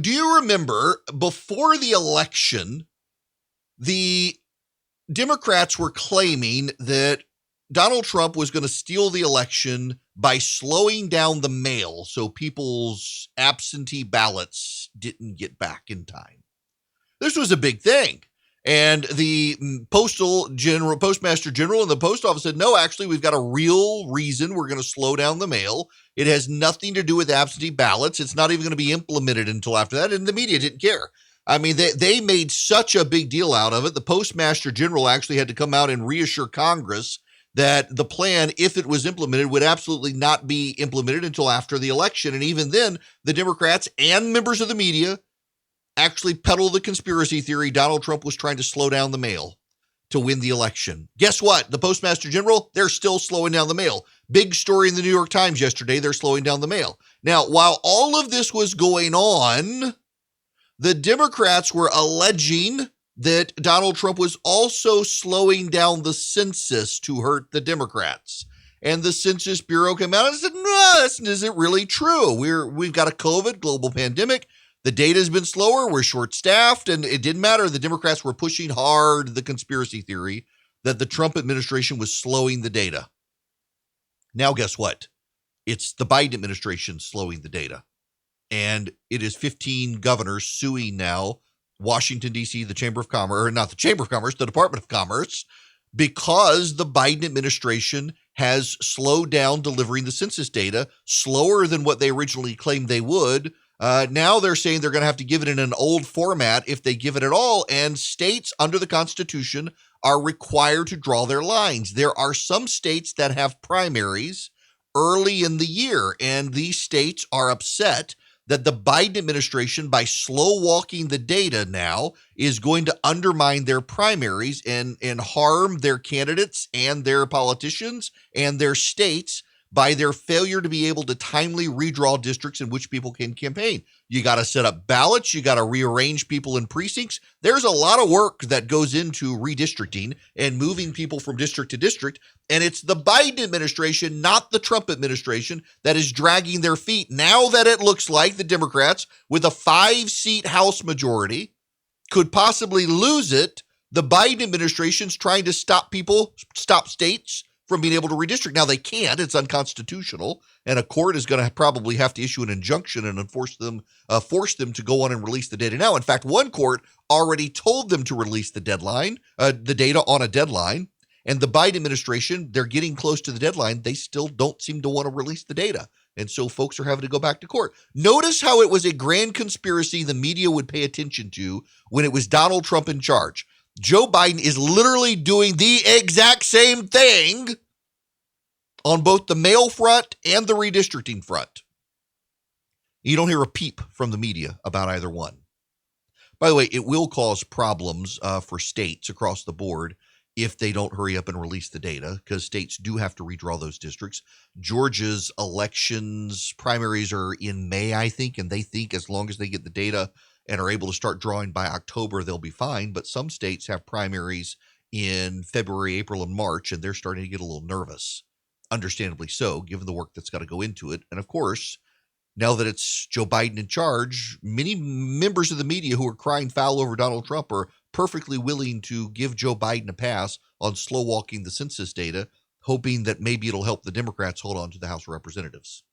Do you remember before the election, the Democrats were claiming that Donald Trump was going to steal the election by slowing down the mail so people's absentee ballots didn't get back in time? This was a big thing. And the postmaster general and the post office said, no, actually, we've got a real reason we're going to slow down the mail. It has nothing to do with absentee ballots. It's not even going to be implemented until after that. And the media didn't care. I mean, they made such a big deal out of it. The postmaster general actually had to come out and reassure Congress that the plan, if it was implemented, would absolutely not be implemented until after the election. And even then, the Democrats and members of the media actually peddle the conspiracy theory Donald Trump was trying to slow down the mail to win the election. Guess what? The Postmaster General, they're still slowing down the mail. Big story in the New York Times yesterday, they're slowing down the mail. Now, while all of this was going on, the Democrats were alleging that Donald Trump was also slowing down the census to hurt the Democrats. And the Census Bureau came out and said, no, this isn't really true. We've got a COVID global pandemic. The data has been slower. We're short-staffed, and it didn't matter. The Democrats were pushing hard the conspiracy theory that the Trump administration was slowing the data. Now, guess what? It's the Biden administration slowing the data. And it is 15 governors suing now Washington, D.C., the Chamber of Commerce, or not the Chamber of Commerce, the Department of Commerce, because the Biden administration has slowed down delivering the census data slower than what they originally claimed they would. Now they're saying they're going to have to give it in an old format if they give it at all. And states under the Constitution are required to draw their lines. There are some states that have primaries early in the year, and these states are upset that the Biden administration, by slow walking the data now, is going to undermine their primaries and harm their candidates and their politicians and their states by their failure to be able to timely redraw districts in which people can campaign. You got to set up ballots. You got to rearrange people in precincts. There's a lot of work that goes into redistricting and moving people from district to district. And it's the Biden administration, not the Trump administration, that is dragging their feet now that it looks like the Democrats, with a 5-seat House majority, could possibly lose it. The Biden administration's trying to stop states from being able to redistrict. Now, they can't. It's unconstitutional, and a court is going to probably have to issue an injunction and force them to go on and release the data now. In fact, one court already told them to release the data on a deadline, and the Biden administration, they're getting close to the deadline. They still don't seem to want to release the data, and so folks are having to go back to court. Notice how it was a grand conspiracy the media would pay attention to when it was Donald Trump in charge. Joe Biden is literally doing the exact same thing on both the mail front and the redistricting front. You don't hear a peep from the media about either one. By the way, it will cause problems for states across the board if they don't hurry up and release the data, because states do have to redraw those districts. Georgia's elections primaries are in May, I think, and they think as long as they get the data and are able to start drawing by October, they'll be fine. But some states have primaries in February, April, and March, and they're starting to get a little nervous. Understandably so, given the work that's got to go into it. And of course, now that it's Joe Biden in charge, many members of the media who are crying foul over Donald Trump are perfectly willing to give Joe Biden a pass on slow walking the census data, hoping that maybe it'll help the Democrats hold on to the House of Representatives.